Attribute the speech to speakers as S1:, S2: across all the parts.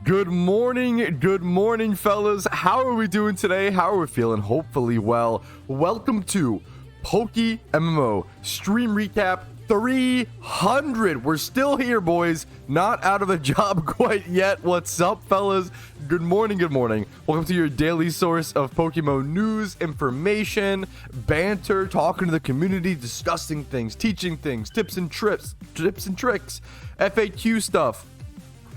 S1: Good morning, fellas. How are we doing today? How are we feeling? Hopefully well. Welcome to PokeMMO Stream Recap 300. We're still here, boys. Not out of a job quite yet. What's up, fellas? Good morning, good morning. Welcome to your daily source of Pokemon news, information, banter, talking to the community, discussing things, teaching things, tips and tricks, FAQ stuff.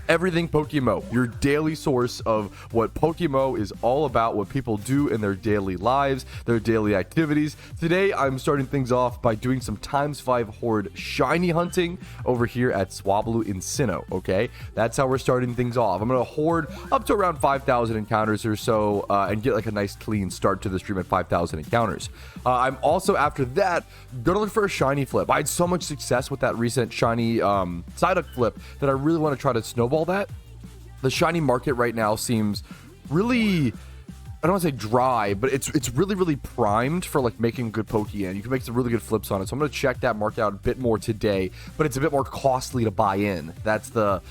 S1: Everything PokeMMO, your daily source of what PokeMMO is all about, what people do in their daily lives, their daily activities. Today, I'm starting things off by doing some ×5 Horde shiny hunting over here at Swablu in Sinnoh, okay? That's how we're starting things off. I'm going to hoard up to around 5,000 encounters or so and get like a nice clean start to the stream at 5,000 encounters. I'm also, after that, going to look for a shiny flip. I had so much success with that recent shiny Psyduck flip that I really want to try to snowball that. The shiny market right now seems really, I don't want to say dry, but it's really primed for like making good Pokeyen. You can make some really good flips on it, so I'm going to check that market out a bit more today, but it's a bit more costly to buy in. That's the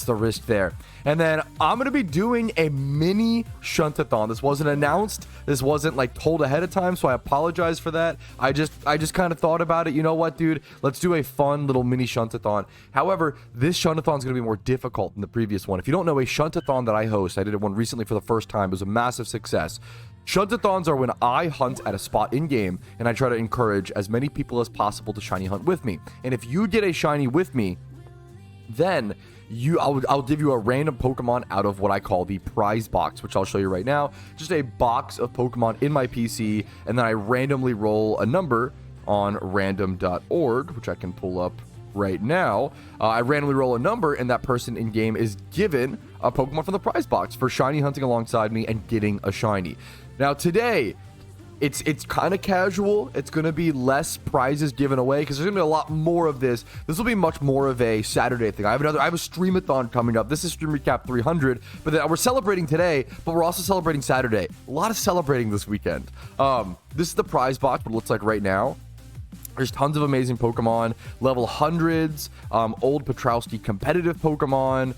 S1: risk there. And then I'm going to be doing a mini Shuntathon. This wasn't announced. This wasn't like told ahead of time, so I apologize for that. I just kind of thought about it. You know what, dude? Let's do a fun little mini Shuntathon. However, this Shuntathon is going to be more difficult than the previous one. If you don't know, a Shuntathon that I host, I did one recently for the first time. It was a massive success. Shuntathons are when I hunt at a spot in-game, and I try to encourage as many people as possible to shiny hunt with me. And if you get a shiny with me, then I'll give you a random Pokemon out of what I call the prize box, which I'll show you right now. Just a box of Pokemon in my PC, and then I randomly roll a number on random.org, which I can pull up right now. I randomly roll a number, and that person in game is given a Pokemon from the prize box for shiny hunting alongside me and getting a shiny. Now today, it's kind of casual. It's going to be less prizes given away because there's going to be a lot more of this. This will be much more of a Saturday thing. I have a STREAMATHON coming up. This is Stream Recap 300, but then we're celebrating today, but we're also celebrating Saturday. A lot of celebrating this weekend. This is the prize box, what it looks like right now. There's tons of amazing Pokemon, level hundreds, old Patrouski competitive Pokemon,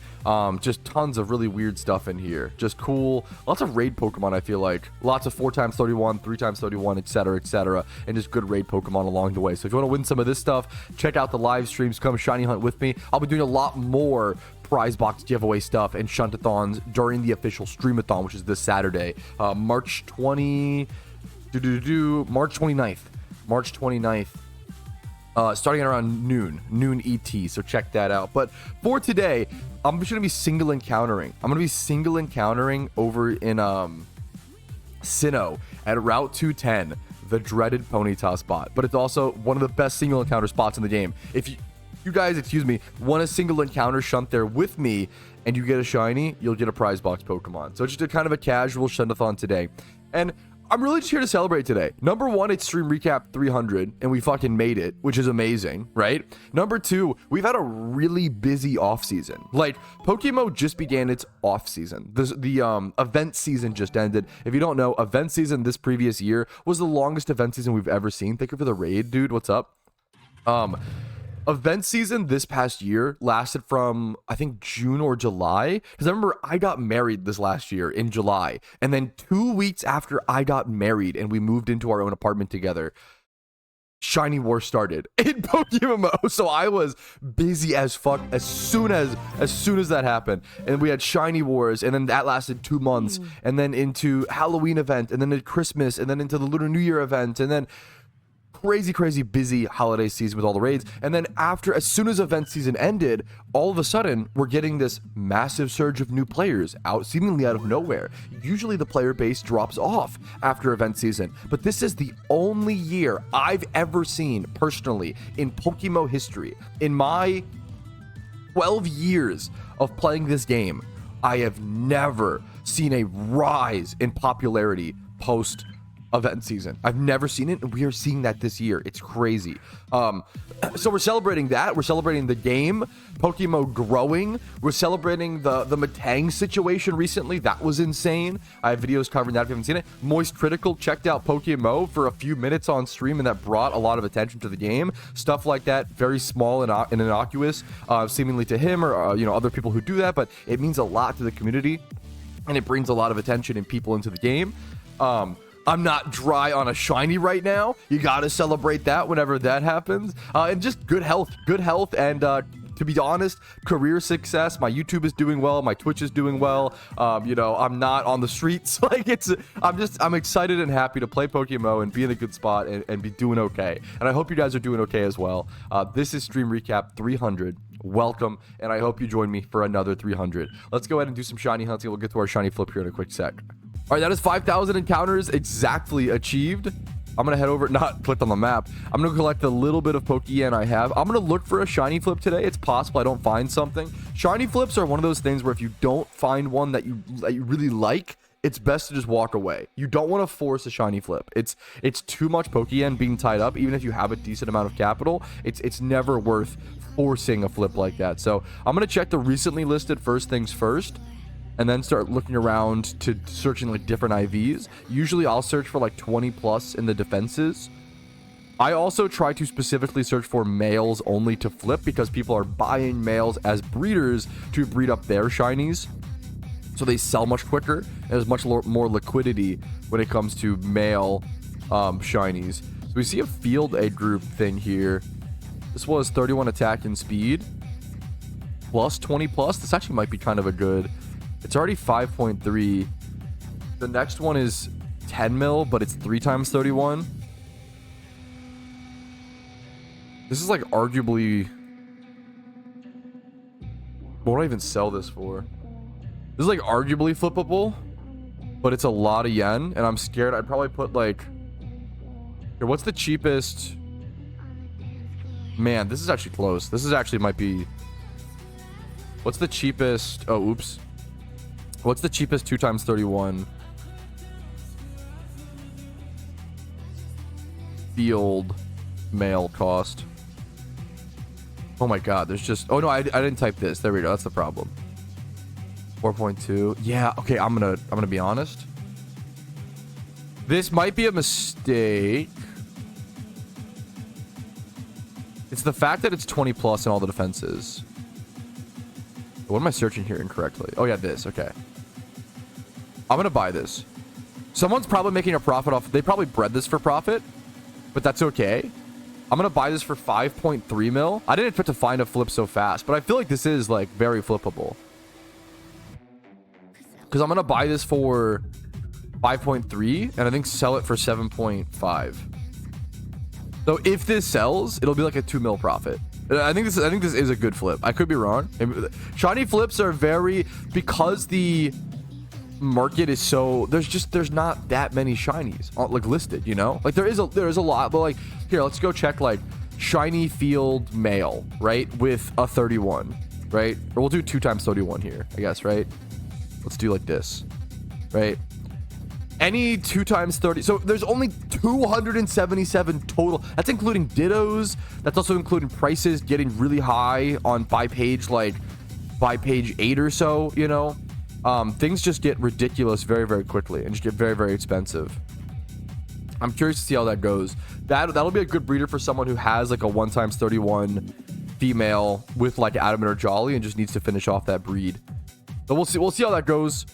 S1: just tons of really weird stuff in here. Just cool. Lots of raid Pokemon, I feel like. Lots of 4x31, 3x31, etc., and just good raid Pokemon along the way. So if you want to win some of this stuff, check out the live streams. Come shiny hunt with me. I'll be doing a lot more prize box giveaway stuff and Shuntathons during the official Streamathon, which is this Saturday, March 29th. March 29th. Starting at around noon ET, so check that out. But for today, I'm just going to be single encountering. I'm going to be single encountering over in Sinnoh at Route 210, the dreaded Ponyta spot. But it's also one of the best single encounter spots in the game. If you guys, want a single encounter shunt there with me and you get a shiny, you'll get a prize box Pokemon. So it's just a kind of a casual Shuntathon today. And I'm really just here to celebrate today. Number one, it's Stream Recap 300, and we fucking made it, which is amazing, right? Number two, we've had a really busy off-season. Like, PokeMMO just began its off-season. The event season just ended. If you don't know, event season this previous year was the longest event season we've ever seen. Thank you for the raid, dude. What's up? Event season this past year lasted from, I think, June or July. Because I remember I got married this last year in July. And then 2 weeks after I got married and we moved into our own apartment together, Shiny War started in PokeMMO. So I was busy as fuck as soon as that happened. And we had Shiny Wars, and then that lasted 2 months. And then into Halloween event, and then into Christmas, and then into the Lunar New Year event, and then crazy busy holiday season with all the raids. And then as soon as event season ended, all of a sudden we're getting this massive surge of new players seemingly out of nowhere. Usually the player base drops off after event season, but this is the only year I've ever seen personally in PokeMMO history. In my 12 years of playing this game, I have never seen a rise in popularity post event season. I've never seen it, and we are seeing that this year. It's crazy. So we're celebrating that. We're celebrating the game, PokeMMO growing. We're celebrating the Matang situation recently. That was insane. I have videos covering that if you haven't seen it. Moist Critical checked out PokeMMO for a few minutes on stream, and that brought a lot of attention to the game. Stuff like that, very small and innocuous, seemingly to him or you know, other people who do that, but it means a lot to the community, and it brings a lot of attention and people into the game. I'm not dry on a shiny right now. You gotta celebrate that whenever that happens. And just good health, and to be honest, career success. My YouTube is doing well, my Twitch is doing well. You know, I'm not on the streets. Like, I'm excited and happy to play PokeMMO and be in a good spot and be doing okay. And I hope you guys are doing okay as well. This is Stream Recap 300. Welcome, and I hope you join me for another 300. Let's go ahead and do some shiny hunting. We'll get to our shiny flip here in a quick sec. All right, that is 5,000 encounters exactly achieved. I'm gonna head over, not clicked on the map. I'm gonna collect a little bit of Pokeyen I have. I'm gonna look for a shiny flip today. It's possible I don't find something. Shiny flips are one of those things where if you don't find one that you really like, it's best to just walk away. You don't want to force a shiny flip. It's too much Pokeyen being tied up. Even if you have a decent amount of capital, it's never worth forcing a flip like that. So I'm gonna check the recently listed first things first, and then start looking around to searching like different IVs. Usually I'll search for like 20 plus in the defenses. I also try to specifically search for males only to flip, because people are buying males as breeders to breed up their shinies, so they sell much quicker, and there's much more liquidity when it comes to male shinies. So we see a field A group thing here. This was 31 attack and speed plus 20 plus. This actually might be kind of a good. It's already 5.3. The next one is 10 mil, but it's 3 times 31. This is like arguably, what would I even sell this for? This is like arguably flippable, but it's a lot of yen, and I'm scared. I'd probably put like, here, what's the cheapest? Man, this is actually close. This is actually might be, what's the cheapest? Oh, oops. What's the cheapest 2 times 31 field male cost? Oh my god, there's just, oh no, I didn't type this. There we go. That's the problem. 4.2. Yeah, okay, I'm gonna be honest. This might be a mistake. It's the fact that it's 20 plus in all the defenses. What am I searching here incorrectly? Oh yeah, this. Okay. I'm gonna buy this. Someone's probably making a profit off. They probably bred this for profit, but that's okay. I'm gonna buy this for 5.3 mil. I didn't expect to find a flip so fast, but I feel like this is like very flippable. Because I'm gonna buy this for 5.3 and I think sell it for 7.5. So if this sells, it'll be like a 2 mil profit. I think this is a good flip. I could be wrong. Shiny flips are very, because the market is so, there's not that many shinies like listed, you know? Like there is a lot, but like here, let's go check like shiny field male, right? With a 31, right? Or we'll do 2 times 31 here, I guess, right? Let's do like this, right? Any 2 times 30. So there's only 277 total. That's including dittos. That's also including prices getting really high on by page 8 or so, you know. Things just get ridiculous very, very quickly and just get very, very expensive. I'm curious to see how that goes. That'll be a good breeder for someone who has like a 1 times 31 female with like Adamant or Jolly and just needs to finish off that breed. So we'll see how that goes.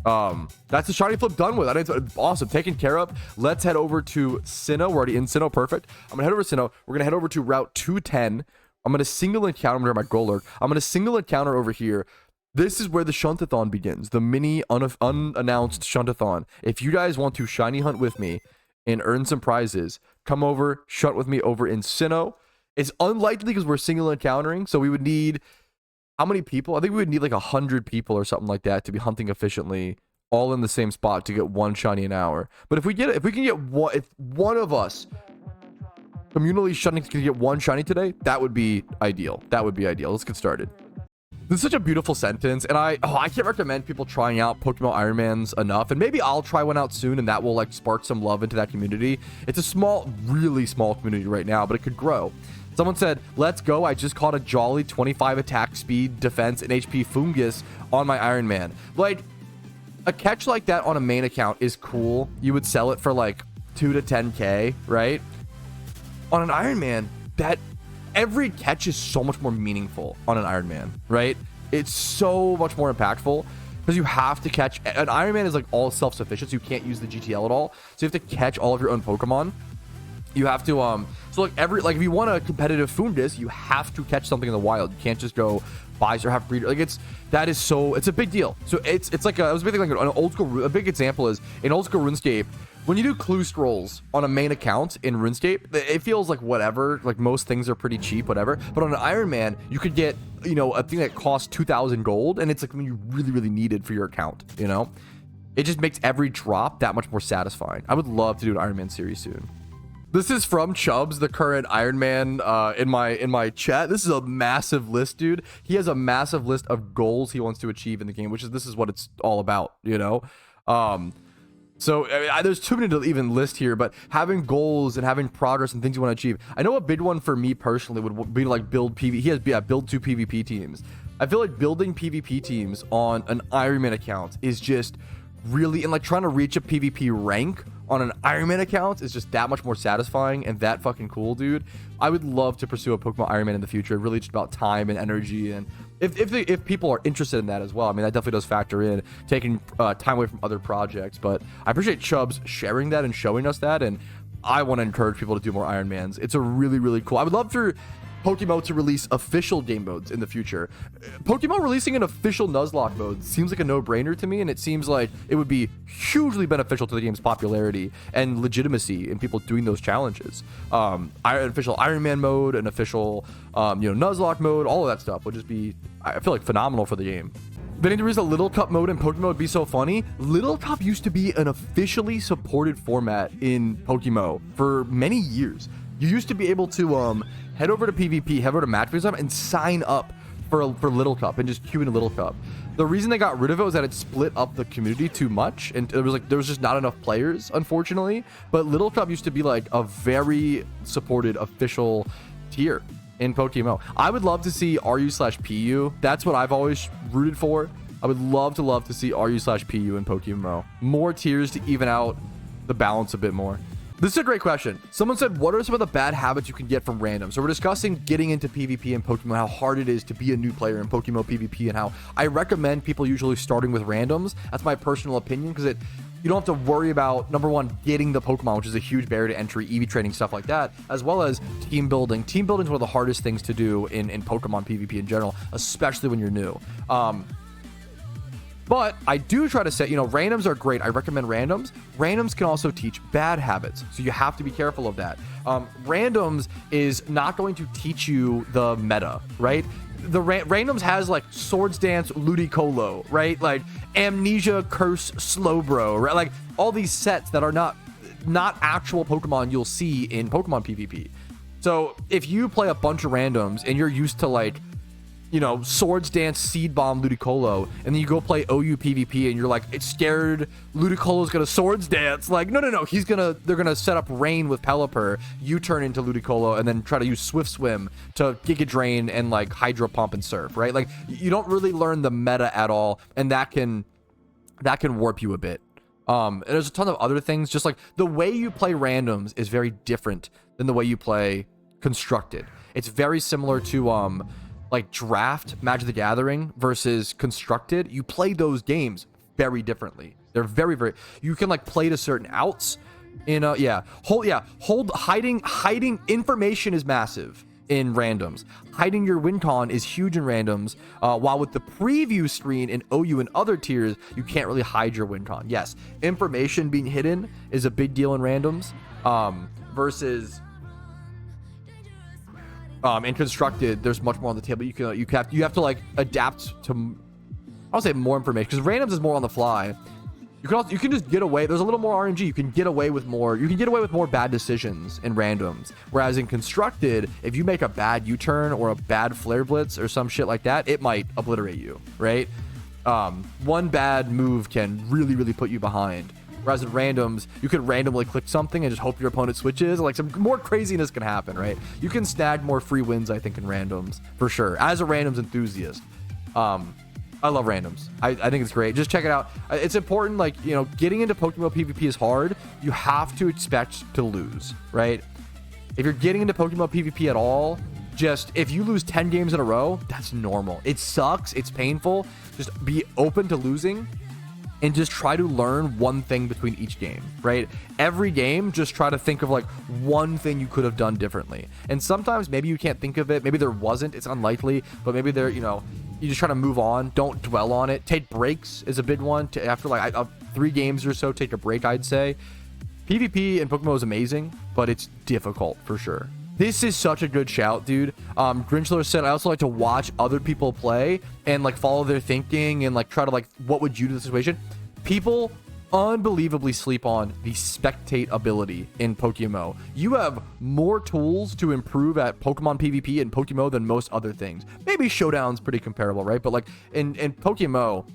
S1: That's the shiny flip done with. I think it's awesome, taken care of. Let's head over to Sinnoh. We're already in Sinnoh. Perfect. I'm gonna head over to Sinnoh. We're gonna head over to Route 210. I'm gonna single encounter my goal lurk. I'm gonna single encounter over here. This is where the Shuntathon begins, the mini unannounced Shuntathon. If you guys want to shiny hunt with me and earn some prizes, come over, shunt with me over in Sinnoh. It's unlikely because we're single encountering, so we would need, how many people? I think we would need like 100 people or something like that to be hunting efficiently, all in the same spot to get 1 shiny an hour. But if we can get one, if one of us communally shunting can get 1 shiny today, that would be ideal. Let's get started. This is such a beautiful sentence, and I can't recommend people trying out PokeMMO IronMans enough, and maybe I'll try one out soon, and that will like spark some love into that community. It's a small, really small community right now, but it could grow. Someone said, let's go, I just caught a jolly 25 attack speed, defense, and HP Fungus on my Ironman. Like, a catch like that on a main account is cool. You would sell it for like 2 to 10k, right? On an Ironman, that every catch is so much more meaningful on an Ironman, right? It's so much more impactful because you have to catch. An Ironman is like all self-sufficient, so you can't use the GTL at all. So you have to catch all of your own Pokemon. You have to so like if you want a competitive Fungus, you have to catch something in the wild. You can't just go buy or have breeder. Like it's a big deal. So it's like I was thinking like an old school. A big example is in old school RuneScape. When you do clue scrolls on a main account in RuneScape, it feels like whatever. Like most things are pretty cheap, whatever. But on an Ironman, you could get, you know, a thing that costs 2,000 gold, and it's like when you really, really need it for your account. You know, it just makes every drop that much more satisfying. I would love to do an Ironman series soon. This is from Chubbs, the current Ironman, in my chat. This is a massive list, dude. He has a massive list of goals he wants to achieve in the game, this is what it's all about, you know. So I mean, there's too many to even list here, but having goals and having progress and things you want to achieve. I know a big one for me personally would be like build PvP. He has build 2 PvP teams. I feel like building PvP teams on an Ironman account is just really, and like trying to reach a PvP rank on an Ironman account is just that much more satisfying and that fucking cool, dude. I would love to pursue a PokeMMO IronMan in the future. Really just about time and energy, and if people are interested in that as well. I mean, that definitely does factor in taking time away from other projects, but I appreciate Chubbs sharing that and showing us that, and I want to encourage people to do more Ironmans. It's a really, really cool. I would love for PokeMMO to release official game modes in the future. PokeMMO releasing an official Nuzlocke mode seems like a no-brainer to me, and it seems like it would be hugely beneficial to the game's popularity and legitimacy in people doing those challenges. An official Ironman mode, an official Nuzlocke mode, all of that stuff would just be, I feel like, phenomenal for the game. Then there is a Little Cup mode in PokeMMO would be so funny. Little Cup used to be an officially supported format in PokeMMO for many years. You used to be able to head over to PvP, head over to match time, and sign up for Little Cup and just queue into Little Cup. The reason they got rid of it was that it split up the community too much, and it was like there was just not enough players, unfortunately. But Little Cup used to be like a very supported official tier in PokeMMO. I would love to see RU/PU. That's what I've always rooted for. I would love to see RU/PU in PokeMMO. More tiers to even out the balance a bit more. This is a great question. Someone said, what are some of the bad habits you can get from random? So we're discussing getting into PvP in PokeMMO, how hard it is to be a new player in PokeMMO PvP, and how I recommend people usually starting with randoms. That's my personal opinion, because you don't have to worry about, number one, getting the Pokemon, which is a huge barrier to entry, EV training, stuff like that, as well as team building. Team building is one of the hardest things to do in Pokemon PvP in general, especially when you're new. But I do try to say, randoms are great. I recommend randoms. Randoms can also teach bad habits, so you have to be careful of that. Randoms is not going to teach you the meta, right? The randoms has like Swords Dance, Ludicolo, right? Like Amnesia, Curse, Slowbro, right? Like all these sets that are not actual Pokemon you'll see in Pokemon PvP. So if you play a bunch of randoms and you're used to like, Swords Dance, Seed Bomb, Ludicolo, and then you go play OU PvP and you're like, it's scared Ludicolo's gonna Swords Dance. Like, no, they're gonna set up Rain with Pelipper, you turn into Ludicolo, and then try to use Swift Swim to Giga Drain and like Hydro Pump and Surf, right? Like, you don't really learn the meta at all, and that can warp you a bit. And there's a ton of other things, just like the way you play randoms is very different than the way you play constructed. It's very similar to like draft Magic the Gathering versus constructed. You play those games very differently. They're very, very, you can like play to certain outs in hiding information is massive in randoms. Hiding your win con is huge in randoms, while with the preview screen in OU and other tiers, you can't really hide your win con. Yes, information being hidden is a big deal in randoms, versus in constructed, there's much more on the table. You have to like adapt to, I'll say, more information, because randoms is more on the fly.
S2: You can just get away. There's a little more RNG. You can get away with more. You can get away with more bad decisions in randoms. Whereas in constructed, if you make a bad U-turn or a bad flare blitz or some shit like that, it might obliterate you, right? One bad move can really, really put you behind. Whereas in randoms, you could randomly click something and just hope your opponent switches. Like some more craziness can happen, right? You can snag more free wins, I think, in randoms for sure. As a randoms enthusiast, I love randoms. I think it's great. Just check it out. It's important, like, you know, getting into PokeMMO PvP is hard. You have to expect to lose, right? If you're getting into PokeMMO PvP at all, just if you lose 10 games in a row, that's normal. It sucks. It's painful. Just be open to losing and just try to learn one thing between each game, right? Every game, just try to think of like one thing you could have done differently. And sometimes maybe you can't think of it. Maybe there wasn't. It's unlikely, but maybe there, you know, you just try to move on. Don't dwell on it. Take breaks is a big one. After like 3 games or so, take a break, I'd say. PvP in PokeMMO is amazing, but it's difficult for sure. This is such a good shout, dude. Grinchler said, I also like to watch other people play and like follow their thinking and like try to like, what would you do in this situation? People unbelievably sleep on the spectate ability in PokeMMO. You have more tools to improve at Pokemon PvP and PokeMMO than most other things. Maybe Showdown's pretty comparable, right? But like in PokeMMO,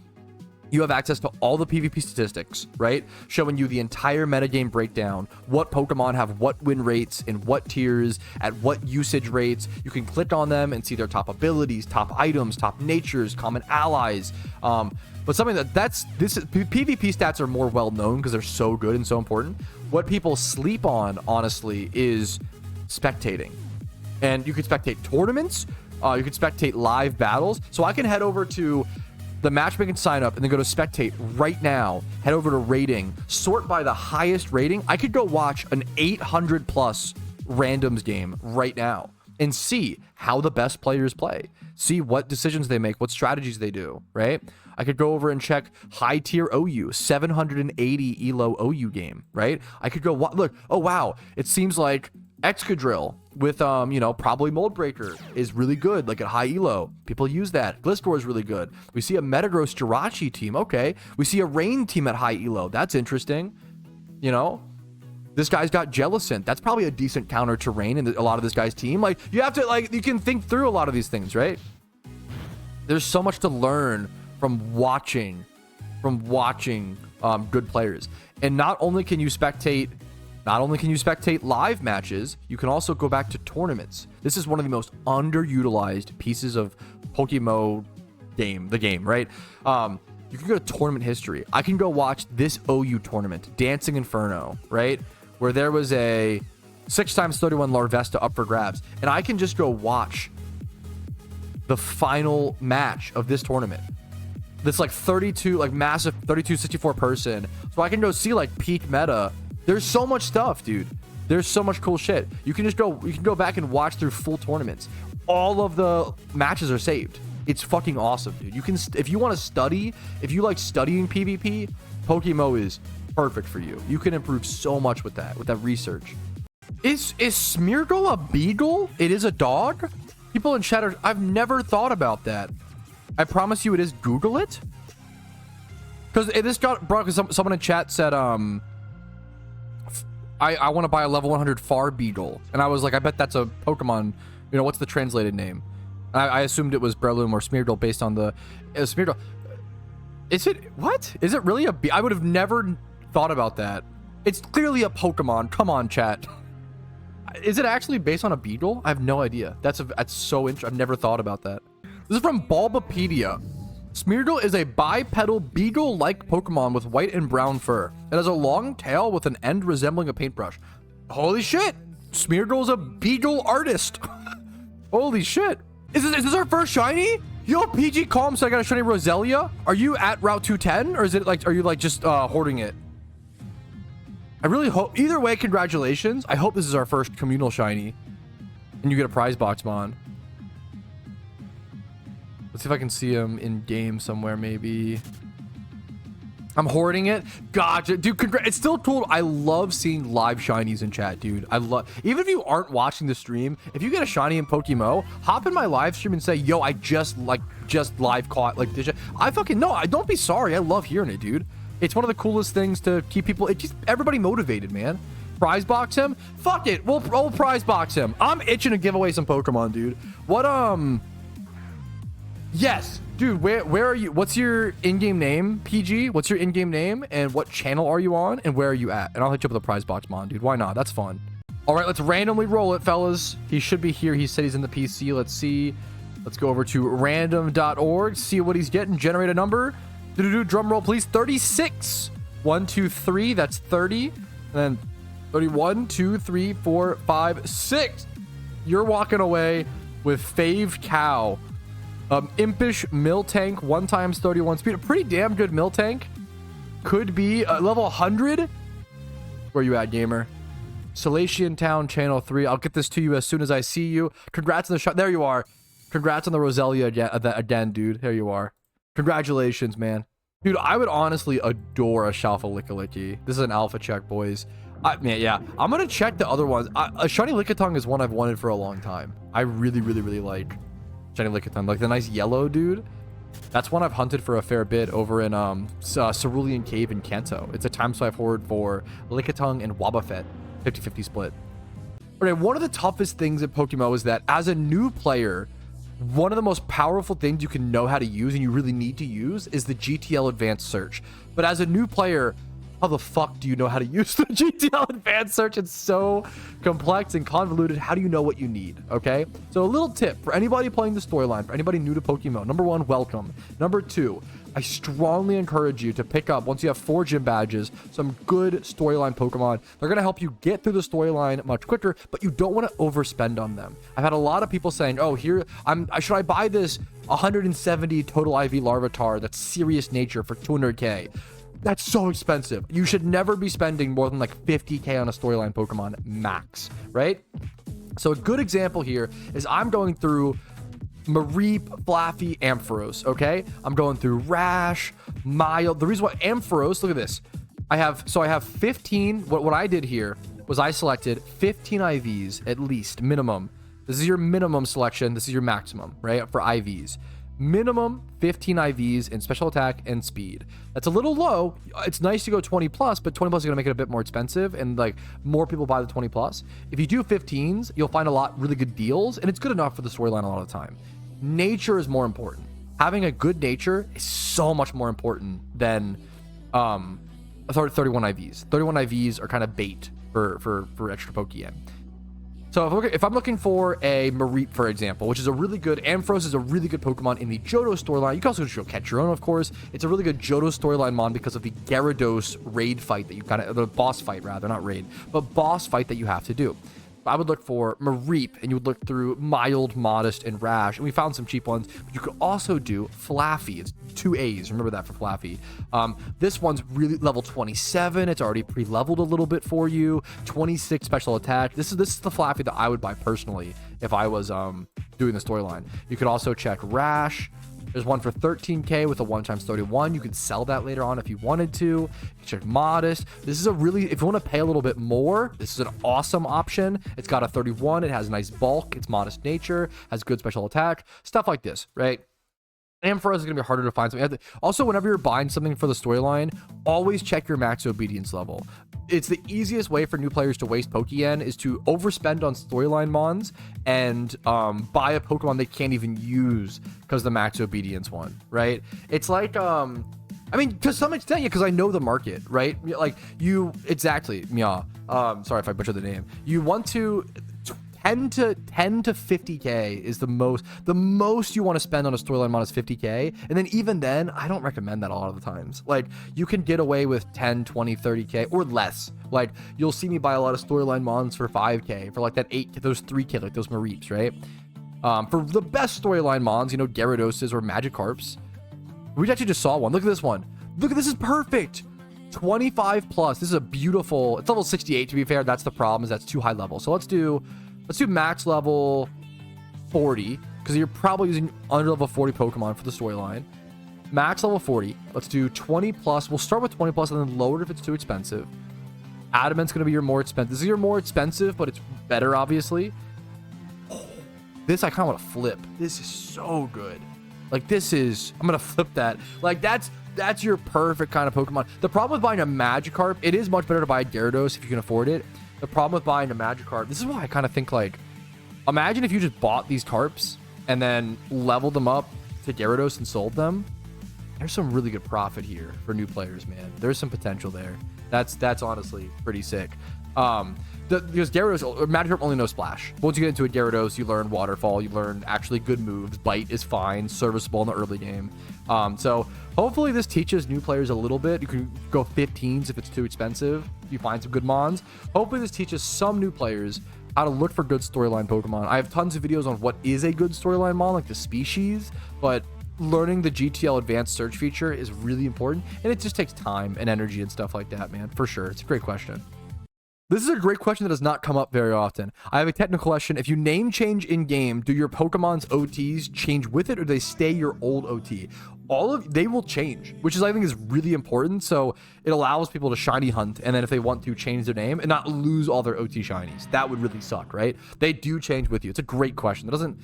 S2: you have access to all the PvP statistics, right? Showing you the entire metagame breakdown, what Pokemon have what win rates in what tiers, at what usage rates. You can click on them and see their top abilities, top items, top natures, common allies. But something PvP stats are more well known because they're so good and so important. What people sleep on, honestly, is spectating. And you can spectate tournaments, you can spectate live battles. So I can head over to the matchmaking sign up and then go to spectate right now, head over to rating, sort by the highest rating. I could go watch an 800 plus randoms game right now and see how the best players play, see what decisions they make, what strategies they do, right? I could go over and check high tier OU, 780 elo OU game, right? I could go look, oh wow, it seems like Excadrill with you know, probably Mold Breaker is really good, like at high elo. People use that. Gliscor is really good. We see a Metagross Jirachi team. Okay. We see a Rain team at high elo. That's interesting. You know, this guy's got Jellicent. That's probably a decent counter to Rain in a lot of this guy's team. Like, you have to, like, you can think through a lot of these things, right? There's so much to learn from watching good players. And not only can you spectate live matches, you can also go back to tournaments. This is one of the most underutilized pieces of PokeMMO the game, right? You can go to tournament history. I can go watch this OU tournament, Dancing Inferno, right? Where there was a 6x31 Larvesta up for grabs. And I can just go watch the final match of this tournament. This like 32, like massive 32-64 person. So I can go see like peak meta. There's so much stuff, dude. There's so much cool shit. You can go back and watch through full tournaments. All of the matches are saved. It's fucking awesome, dude. You can, if you want to study, if you like studying PvP, PokeMMO is perfect for you. You can improve so much with that research. Is Smeargle a beagle? It is a dog? People in chat I've never thought about that. I promise you it is. Google it. Because this got brought because someone in chat said, I want to buy a level 100 Far Beagle. And I was like, I bet that's a Pokemon. You know, what's the translated name? I assumed it was Breloom or Smeargle based on the Smeargle. Is it, what? Is it really a I would have never thought about that. It's clearly a Pokemon. Come on, chat. Is it actually based on a beagle? I have no idea. That's so interesting. I've never thought about that. This is from Bulbapedia. Smeargle is a bipedal beagle-like Pokemon with white and brown fur. It has a long tail with an end resembling a paintbrush. Holy shit! Smeargle is a beagle artist. Holy shit! Is this our first shiny? Yo, PG Calm said I got a shiny Roselia. Are you at Route 210, or is it like, are you like just hoarding it? I really hope. Either way, congratulations. I hope this is our first communal shiny, and you get a prize box mon. Let's see if I can see him in game somewhere, maybe. I'm hoarding it. Gotcha. Dude, it's still cool. I love seeing live shinies in chat, dude. I love, even if you aren't watching the stream, if you get a shiny in PokeMMO, hop in my live stream and say, yo, I just live caught like this shit. I fucking know. Don't be sorry. I love hearing it, dude. It's one of the coolest things to keep people, it just everybody motivated, man. Prize box him? Fuck it. We'll prize box him. I'm itching to give away some Pokemon, dude. What, yes, dude, where are you? What's your in-game name, PG? What's your in-game name? And what channel are you on? And where are you at? And I'll hit you up with a prize box, mon, dude. Why not? That's fun. All right, let's randomly roll it, fellas. He should be here. He said he's in the PC. Let's see. Let's go over to random.org, see what he's getting, generate a number. Drum roll, please. 36. 1, 2, 3. That's 30. And then 31, 2, 3, 4, 5, 6. You're walking away with Fave Cow. Impish Miltank, 1 times 31 speed. A pretty damn good Miltank. Could be level 100. Where you at, gamer? Salatian Town, channel 3. I'll get this to you as soon as I see you. Congrats on the shot. There you are. Congrats on the Roselia again, dude. There you are. Congratulations, man. Dude, I would honestly adore a Shalfa-Lickilicky. This is an alpha check, boys. Man, yeah. I'm going to check the other ones. A Shiny Lickitung is one I've wanted for a long time. I really, really, really like Shiny Lickitung. Like the nice yellow, dude. That's one I've hunted for a fair bit over in Cerulean Cave in Kanto. It's a time swipe horde for Lickitung and Wobbuffet. 50-50 split. Okay, one of the toughest things at PokeMMO is that as a new player, one of the most powerful things you can know how to use and you really need to use is the GTL Advanced Search. But as a new player, how the fuck do you know how to use the GTL Advanced Search? It's so complex and convoluted. How do you know what you need? Okay, so a little tip for anybody playing the storyline, for anybody new to PokeMMO. Number 1, welcome. Number 2, I strongly encourage you to pick up, once you have 4 gym badges, some good storyline Pokemon. They're going to help you get through the storyline much quicker, but you don't want to overspend on them. I've had a lot of people saying, oh, should I buy this 170 total IV Larvitar that's serious nature for 200k? That's so expensive. You should never be spending more than like 50k on a storyline Pokemon max, right? So a good example here is I'm going through Mareep, Flaffy, Ampharos, okay? I'm going through Rash, Mild. The reason why Ampharos, look at this. I have 15. What I did here was I selected 15 IVs at least, minimum. This is your minimum selection. This is your maximum, right? For IVs. Minimum 15 IVs in special attack and speed. That's a little low. It's nice to go 20 plus, but 20 plus is going to make it a bit more expensive and like more people buy the 20 plus. If you do 15s, you'll find a lot really good deals and it's good enough for the storyline a lot of the time. Nature is more important. Having a good nature is so much more important than 31 IVs. 31 IVs are kind of bait for extra Pokeyen. So if I'm looking for a Mareep, for example, which is a really good, Ampharos is a really good Pokemon in the Johto storyline. You can also just go catch your own, of course. It's a really good Johto storyline mon because of the Gyarados raid fight that you the boss fight rather, not raid, but boss fight that you have to do. I would look for Mareep, and you would look through Mild, Modest, and Rash, and we found some cheap ones, but you could also do Flaffy. It's 2 A's, remember that for Flaffy. This one's really level 27. It's already pre-leveled a little bit for you. 26 special attack. This is the Flaffy that I would buy personally if I was doing the storyline. You could also check Rash. There's one for 13k with a 1 times 31. You could sell that later on if you wanted to. You can check Modest. This is a really, if you want to pay a little bit more, this is an awesome option. It's got a 31. It has nice bulk. It's modest nature, has good special attack, stuff like this, right? Ampharos is going to be harder to find. Also, whenever you're buying something for the storyline, always check your max obedience level. It's the easiest way for new players to waste Pokeyen is to overspend on storyline mons and buy a Pokemon they can't even use because the max obedience one, right? It's like, I mean, to some extent, yeah, because I know the market, right? Like exactly, Mia. Sorry if I butchered the name. You want to 10 to 50k is the most you want to spend on a storyline mon is 50k, and then even then I don't recommend that a lot of the times. Like you can get away with 10, 20, 30k or less. Like you'll see me buy a lot of storyline mons for 5k, for like that 8k, those 3k, like those Mareeps, right? For the best storyline mons, you know, Gyarados or Magikarps. We actually just saw one. Look at this one. Look at this, is perfect. 25 plus. This is a beautiful, it's level 68 to be fair. That's the problem, is that's too high level. So let's do max level 40, because you're probably using under level 40 Pokemon for the storyline. Max level 40. Let's do 20 plus. We'll start with 20 plus and then lower it if it's too expensive. Adamant's going to be your more expensive. This is your more expensive, but it's better, obviously. Oh, this I kind of want to flip. This is so good. Like this is, I'm gonna flip that. Like that's your perfect kind of Pokemon. The problem with buying a Magikarp, it is much better to buy a Gyarados if you can afford it. The problem with buying a Magikarp, this is why I kind of think like, imagine if you just bought these carps and then leveled them up to Gyarados and sold them. There's some really good profit here for new players, man. There's some potential there. That's honestly pretty sick. Because Gyarados, Magikarp only knows Splash. Once you get into a Gyarados, you learn Waterfall, you learn actually good moves. Bite is fine, serviceable in the early game. So hopefully this teaches new players a little bit. You can go 15s if it's too expensive. You find some good mons. Hopefully this teaches some new players how to look for good storyline Pokemon. I have tons of videos on what is a good storyline mon, like the species, but learning the GTL advanced search feature is really important, and it just takes time and energy and stuff like that, man, for sure. It's a great question. This is a great question that does not come up very often. I have a technical question. If you name change in game, do your Pokemon's OTs change with it, or do they stay your old OT? They will change, which is, I think, is really important. So it allows people to shiny hunt, and then if they want to change their name and not lose all their OT shinies, that would really suck, right? They do change with you. It's a great question. It doesn't,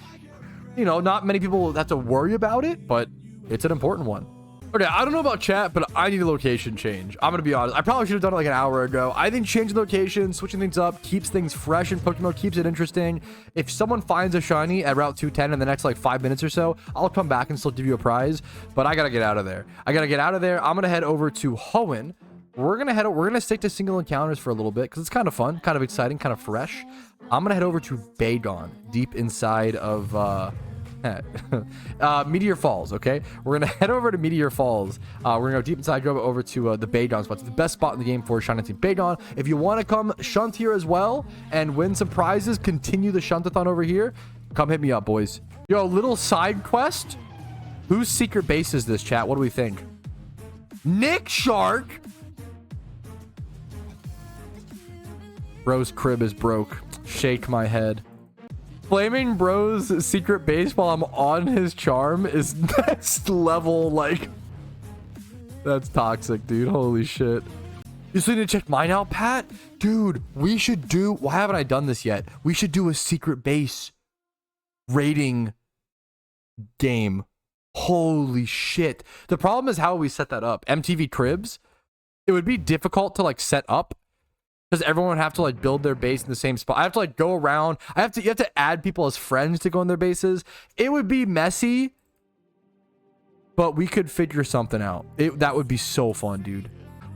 S2: you know, not many people have to worry about it, but it's an important one. Okay, I don't know about chat, but I need a location change. I'm gonna be honest. I probably should have done it like an hour ago. I think changing location, switching things up, keeps things fresh in Pokemon, keeps it interesting. If someone finds a shiny at Route 210 in the next like 5 minutes or so, I'll come back and still give you a prize. But I gotta get out of there. I'm gonna head over to Hoenn. We're gonna stick to single encounters for a little bit because it's kind of fun, kind of exciting, kind of fresh. I'm gonna head over to Bagon, deep inside of Meteor Falls. Okay, we're gonna head over to Meteor Falls. We're gonna go deep inside, go over to the Bagon spot. It's the best spot in the game for Shunting Bagon. If you want to come shunt here as well and win some prizes, continue the Shuntathon over here, come hit me up, boys. Yo, little side quest. Whose secret base is this, chat? What do we think? Nick Shark. Bro's crib is broke. Shake my head. Flaming Bro's secret base while I'm on his charm is next level. Like, that's toxic, dude. Holy shit. You still need to check mine out, Pat? Dude, we should do, why haven't I done this yet? We should do a secret base rating game. Holy shit. The problem is how we set that up. MTV Cribs, it would be difficult to like set up, because everyone would have to like build their base in the same spot. I have to like go around. You have to add people as friends to go in their bases. It would be messy, but we could figure something out. That would be so fun, dude.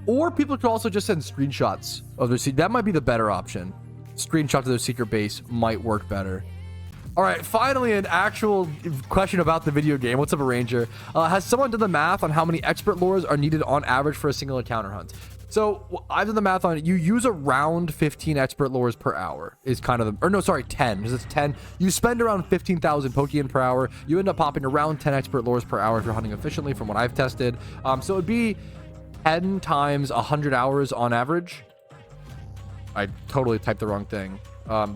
S2: Or people could also just send screenshots of their that might be the better option. Screenshot of their secret base might work better. All right, finally, an actual question about the video game. What's up, Ranger? Has someone done the math on how many expert lures are needed on average for a single encounter hunt? So I've done the math on it. You use around 15 expert lures per hour is kind of the, or no, sorry, 10, because it's 10. You spend around 15,000 Pokeyen per hour. You end up popping around 10 expert lures per hour if you're hunting efficiently from what I've tested. So it'd be 10 times 100 hours on average. I totally typed the wrong thing.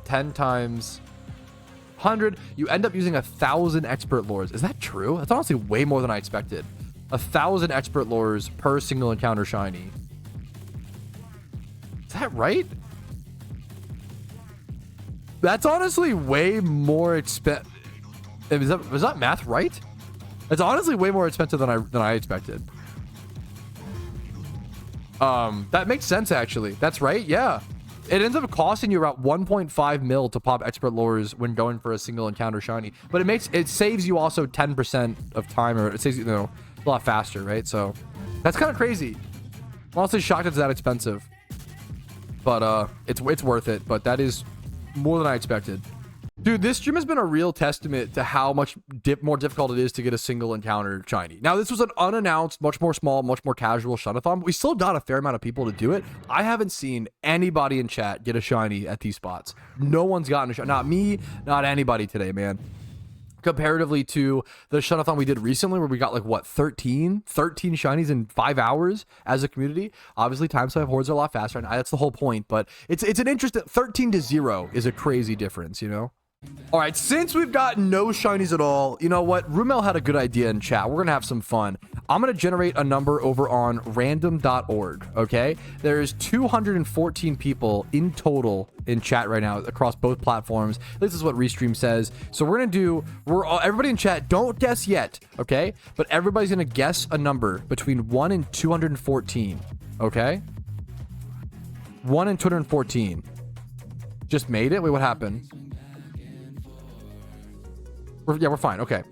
S2: 10 times 100, you end up using 1,000 expert lures. Is that true? That's honestly way more than I expected. 1,000 expert lures per single encounter shiny. Is that right? That's honestly way more expensive. Was that math right? It's honestly way more expensive than I expected. That makes sense actually. That's right. Yeah. It ends up costing you about 1.5 mil to pop expert lures when going for a single encounter shiny, but it saves you also 10% of time, or it saves you, a lot faster, right? So that's kind of crazy. I'm honestly shocked it's that expensive, but it's worth it. But that is more than I expected. Dude, this stream has been a real testament to how much more difficult it is to get a single encounter shiny. Now, this was an unannounced, much more small, much more casual Shuntathon, but we still got a fair amount of people to do it. I haven't seen anybody in chat get a shiny at these spots. No one's gotten a shiny. Not me, not anybody today, man. Comparatively to the Shuntathon we did recently, where we got like, what, 13 shinies in 5 hours as a community. Obviously, time slave hordes are a lot faster, and that's the whole point, but it's an interesting, 13 to 0 is a crazy difference, you know? All right, since we've got no shinies at all, you know what? Rumel had a good idea in chat. We're going to have some fun. I'm going to generate a number over on random.org, okay? There's 214 people in total in chat right now across both platforms. This is what Restream says. So we're going to do, everybody in chat, don't guess yet, okay? But everybody's going to guess a number between 1 and 214, okay? 1 and 214. Just made it? Wait, what happened? We're fine. Okay.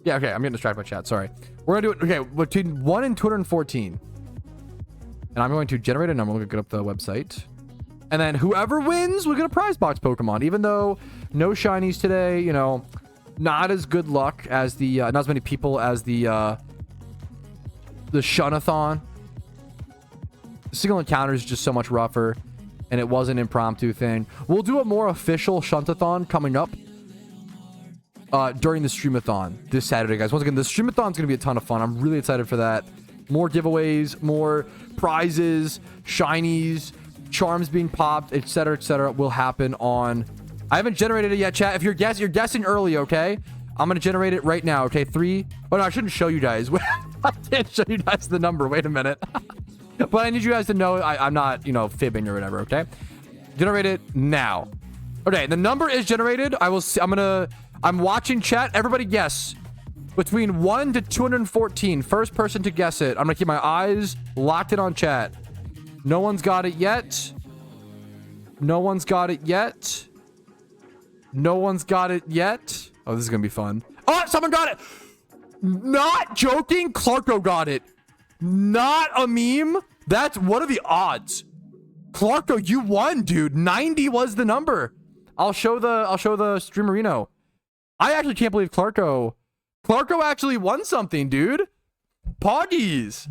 S2: Yeah, okay. I'm getting distracted by chat. Sorry. We're going to do it. Okay. Between 1 and 214. And I'm going to generate a number. We'll get up the website. And then whoever wins, we'll get a prize box Pokemon. Even though no shinies today, you know, not as good luck as the, not as many people as the Shuntathon. Single encounter is just so much rougher. And it was an impromptu thing. We'll do a more official Shuntathon coming up. During the Streamathon this Saturday, guys. Once again, the Streamathon is going to be a ton of fun. I'm really excited for that. More giveaways, more prizes, shinies, charms being popped, etc., will happen on... I haven't generated it yet, chat. If you're guessing early, okay? I'm going to generate it right now, okay? 3... Oh, no, I shouldn't show you guys. I can't show you guys the number. Wait a minute. But I need you guys to know I'm not, you know, fibbing or whatever, okay? Generate it now. Okay, the number is generated. I will see... I'm watching chat. Everybody guess. Between 1 to 214. First person to guess it. I'm going to keep my eyes locked in on chat. No one's got it yet. No one's got it yet. No one's got it yet. Oh, this is going to be fun. Oh, someone got it. Not joking. Clarko got it. Not a meme. What are the odds? Clarko, you won, dude. 90 was the number. I'll show the Streamerino. I actually can't believe Clarko actually won something, dude. Poggies.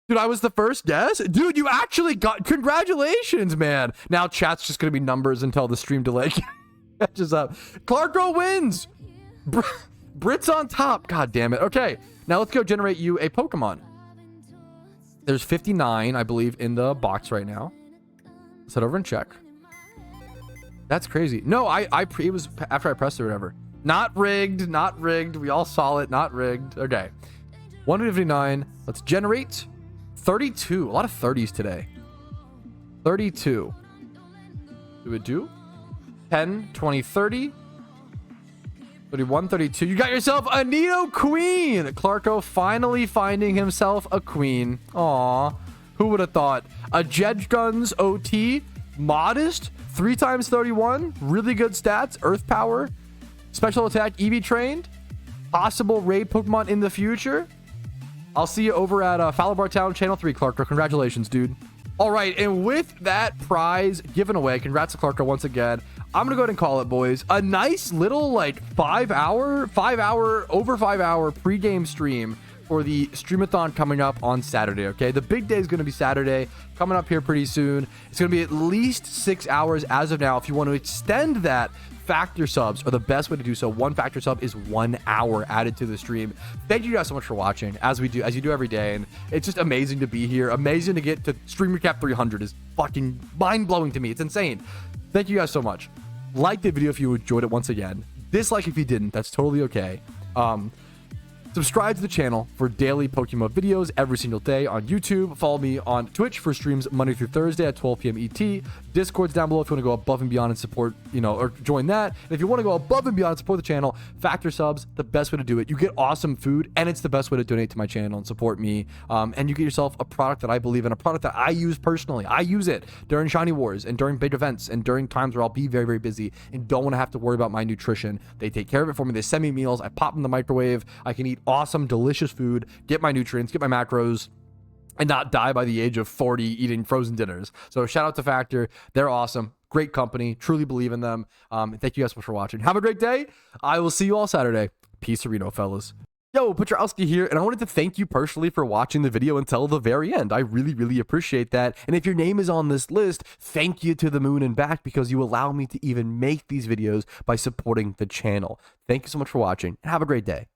S2: Dude, I was the first guess. Dude, you actually got... Congratulations, man. Now chat's just going to be numbers until the stream delay catches up. Clarko wins. Brit's on top. God damn it. Okay, now let's go generate you a Pokemon. There's 59, I believe, in the box right now. Let's head over and check. That's crazy. No, it was after I pressed it or whatever. Not rigged, not rigged. We all saw it, not rigged. Okay. 159. Let's generate 32. A lot of 30s today. 32. Do it do? 10, 20, 30. 31, 32. You got yourself a Nido Queen. Clarko finally finding himself a queen. Aw. Who would have thought? A Jedge Guns OT. Modest. 3 times 31, really good stats, earth power, special attack, EV trained, possible raid Pokemon in the future. I'll see you over at Falabar Town Channel 3, Clarko. Congratulations, dude. All right, and with that prize given away, congrats to Clarko once again. I'm gonna go ahead and call it, boys. A nice little like 5 hour pregame stream for the Streamathon coming up on Saturday, okay? The big day is going to be Saturday, coming up here pretty soon. It's going to be at least 6 hours as of now. If you want to extend that, factor subs are the best way to do so. 1 factor sub is 1 hour added to the stream. Thank you guys so much for watching, as you do every day, and it's just amazing to be here. Amazing to get to Stream Recap 300 is fucking mind-blowing to me. It's insane. Thank you guys so much. Like the video if you enjoyed it once again. Dislike if you didn't. That's totally okay. Subscribe to the channel for daily PokeMMO videos every single day on YouTube. Follow me on Twitch for streams Monday through Thursday at 12 p.m. ET. Discord's down below if you want to go above and beyond and support, you know, or join that. And if you want to go above and beyond and support the channel, factor subs, the best way to do it. You get awesome food, and it's the best way to donate to my channel and support me. And you get yourself a product that I believe in, a product that I use personally. I use it during Shiny Wars and during big events and during times where I'll be very, very busy and don't want to have to worry about my nutrition. They take care of it for me. They send me meals. I pop in the microwave. I can eat awesome, delicious food, get my nutrients, get my macros, and not die by the age of 40 eating frozen dinners. So shout out to Factor. They're awesome. Great company. Truly believe in them. Thank you guys so much for watching. Have a great day. I will see you all Saturday. Peace, Reno, fellas. Yo, Patrouski here, and I wanted to thank you personally for watching the video until the very end. I really, really appreciate that. And if your name is on this list, thank you to the moon and back, because you allow me to even make these videos by supporting the channel. Thank you so much for watching, and have a great day.